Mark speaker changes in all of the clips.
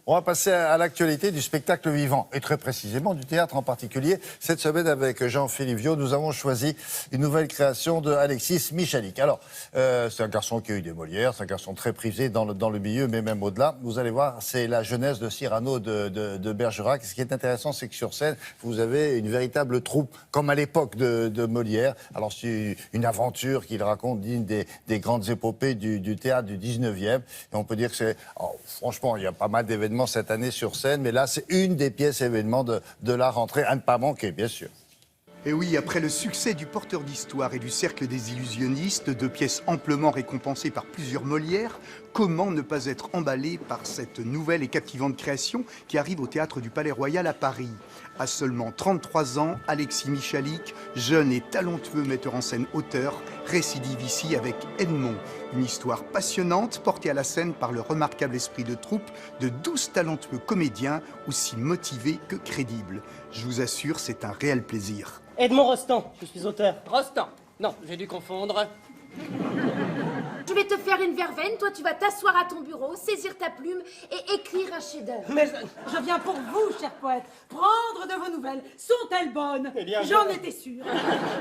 Speaker 1: On va passer à l'actualité du spectacle vivant, et très précisément du théâtre en particulier. Cette semaine, avec Jean-Philippe Viau, nous avons choisi une nouvelle création de Alexis Michalik. Alors, c'est un garçon qui a eu des Molières, c'est un garçon très prisé dans le milieu, mais même au-delà. Vous allez voir, c'est la jeunesse de Cyrano de Bergerac. Ce qui est intéressant, c'est que sur scène, vous avez une véritable troupe, comme à l'époque de Molière. Alors, c'est une aventure qu'il raconte, digne des grandes épopées du théâtre du 19e. Et on peut dire que c'est... franchement, il y a pas mal d'événements cette année sur scène, mais là, c'est une des pièces événements de la rentrée, à ne pas manquer, bien sûr.
Speaker 2: Et oui, après le succès du Porteur d'Histoire et du Cercle des Illusionnistes, deux pièces amplement récompensées par plusieurs Molières, comment ne pas être emballé par cette nouvelle et captivante création qui arrive au Théâtre du Palais Royal à Paris. À seulement 33 ans, Alexis Michalik, jeune et talentueux metteur en scène auteur, récidive ici avec Edmond. Une histoire passionnante portée à la scène par le remarquable esprit de troupe de 12 talentueux comédiens aussi motivés que crédibles. Je vous assure, c'est un réel plaisir.
Speaker 3: Edmond Rostand, je suis auteur.
Speaker 4: Rostand. Non, j'ai dû confondre.
Speaker 5: Je vais te faire une verveine, toi tu vas t'asseoir à ton bureau, saisir ta plume et écrire un chef-d'œuvre.
Speaker 3: Mais
Speaker 6: Je viens pour vous, cher poète, prendre de vos nouvelles. Sont-elles bonnes?
Speaker 3: Eh bien,
Speaker 6: J'en étais sûre.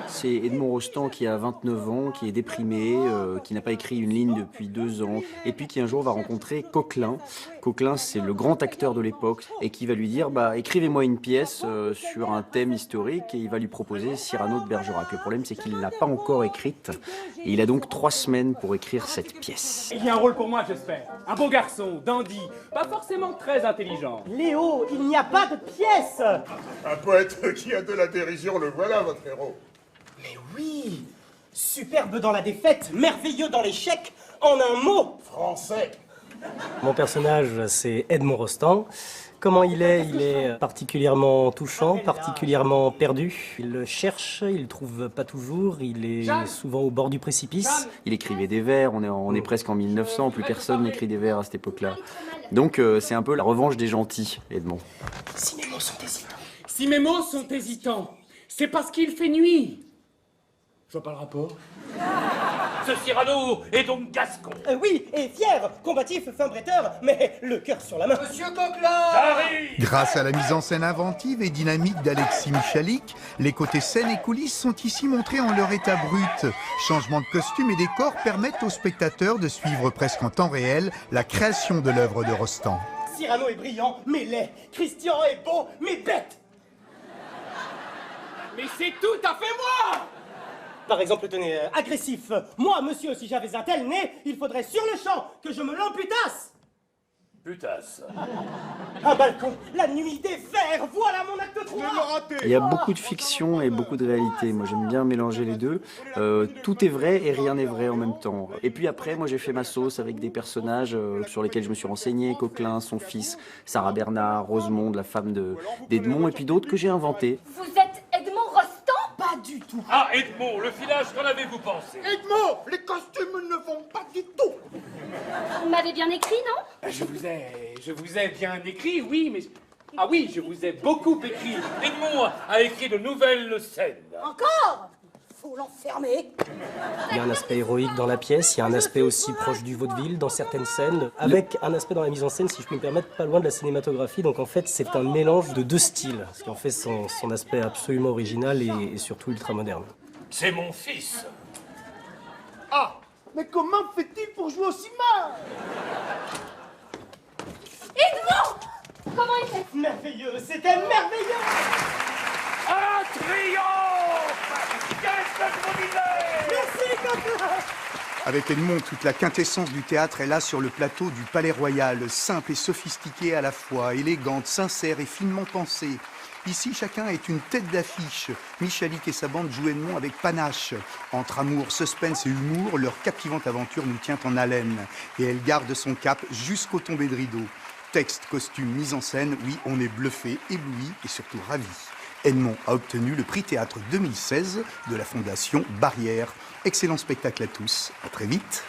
Speaker 7: C'est Edmond Rostand qui a 29 ans, qui est déprimé, qui n'a pas écrit une ligne depuis 2 ans, et puis qui un jour va rencontrer Coquelin. Coquelin, c'est le grand acteur de l'époque, et qui va lui dire écrivez-moi une pièce sur un thème historique, et il va lui proposer Cyrano de Bergerac. Le problème, c'est qu'il ne l'a pas encore écrite, et il a donc 3 semaines pour écrire cette pièce.
Speaker 8: Il y a un rôle pour moi, j'espère. Un beau garçon, dandy, pas forcément très intelligent.
Speaker 3: Léo, il n'y a pas de pièce.
Speaker 9: Un poète qui a de la dérision, le voilà, votre héros.
Speaker 3: Mais oui, superbe dans la défaite, merveilleux dans l'échec, en un mot.
Speaker 9: Français.
Speaker 10: Mon personnage, c'est Edmond Rostand. Comment il est particulièrement touchant, particulièrement perdu. Il le cherche, il le trouve pas toujours, il est souvent au bord du précipice.
Speaker 7: Il écrivait des vers, on est presque en 1900, plus personne n'écrit des vers à cette époque-là. Donc c'est un peu la revanche des gentils, Edmond.
Speaker 3: Si mes mots sont hésitants.
Speaker 8: Si mes mots sont hésitants, c'est parce qu'il fait nuit. Je vois pas le rapport. Ce Cyrano est donc gascon.
Speaker 3: Oui, et fier, combatif, fin bretteur, mais le cœur sur la main.
Speaker 4: Monsieur Coquelin!
Speaker 8: J'arrive!
Speaker 2: Grâce à la mise en scène inventive et dynamique d'Alexis Michalik, les côtés scène et coulisses sont ici montrés en leur état brut. Changements de costumes et décors permettent aux spectateurs de suivre presque en temps réel la création de l'œuvre de Rostand.
Speaker 3: Cyrano est brillant, mais laid. Christian est beau, mais bête.
Speaker 8: Mais c'est tout à fait moi!
Speaker 3: Par exemple, tenez, agressif. Moi, monsieur, si j'avais un tel nez, il faudrait sur le champ que je me l'amputasse.
Speaker 8: Putasse.
Speaker 3: Un balcon, la nuit des vers, voilà mon acte 3.
Speaker 7: Il y a beaucoup de fiction et beaucoup de réalité. Moi, j'aime bien mélanger les deux. Tout est vrai et rien n'est vrai en même temps. Et puis après, moi, j'ai fait ma sauce avec des personnages sur lesquels je me suis renseigné. Coquelin, son fils, Sarah Bernard, Rosemonde, la femme d'Edmond, et puis d'autres que j'ai inventés.
Speaker 5: Vous êtes Edmond Rostand?
Speaker 3: Pas du tout.
Speaker 8: Ah, Edmond, le filage, qu'en avez-vous pensé?
Speaker 9: Edmond, les costumes ne vont pas du tout.
Speaker 5: Vous m'avez bien écrit, non?
Speaker 8: Je vous ai bien écrit, oui, mais... Ah oui, je vous ai beaucoup écrit. Edmond a écrit de nouvelles scènes.
Speaker 6: Encore? Faut l'enfermer.
Speaker 10: Il y a un aspect héroïque dans la pièce, il y a un aspect aussi proche du vaudeville dans certaines scènes, avec un aspect dans la mise en scène, si je puis me permettre, pas loin de la cinématographie. Donc en fait, c'est un mélange de 2 styles, ce qui en fait son aspect absolument original et surtout ultra moderne.
Speaker 8: C'est mon fils.
Speaker 9: Ah, mais comment fait-il pour jouer aussi mal?
Speaker 5: Edmond! Comment il fait?
Speaker 3: Merveilleux, c'était merveilleux.
Speaker 8: Un triomphe! Qu'est-ce que je vous disais?
Speaker 3: Merci, Coquelin.
Speaker 2: Avec Edmond, toute la quintessence du théâtre est là sur le plateau du Palais Royal, simple et sophistiquée à la fois, élégante, sincère et finement pensée. Ici, chacun est une tête d'affiche. Michalik et sa bande jouent Edmond avec panache. Entre amour, suspense et humour, leur captivante aventure nous tient en haleine. Et elle garde son cap jusqu'au tombé de rideau. Texte, costume, mise en scène, oui, on est bluffé, ébloui et surtout ravi. Edmond a obtenu le prix Théâtre 2016 de la Fondation Barrière. Excellent spectacle à tous. À très vite.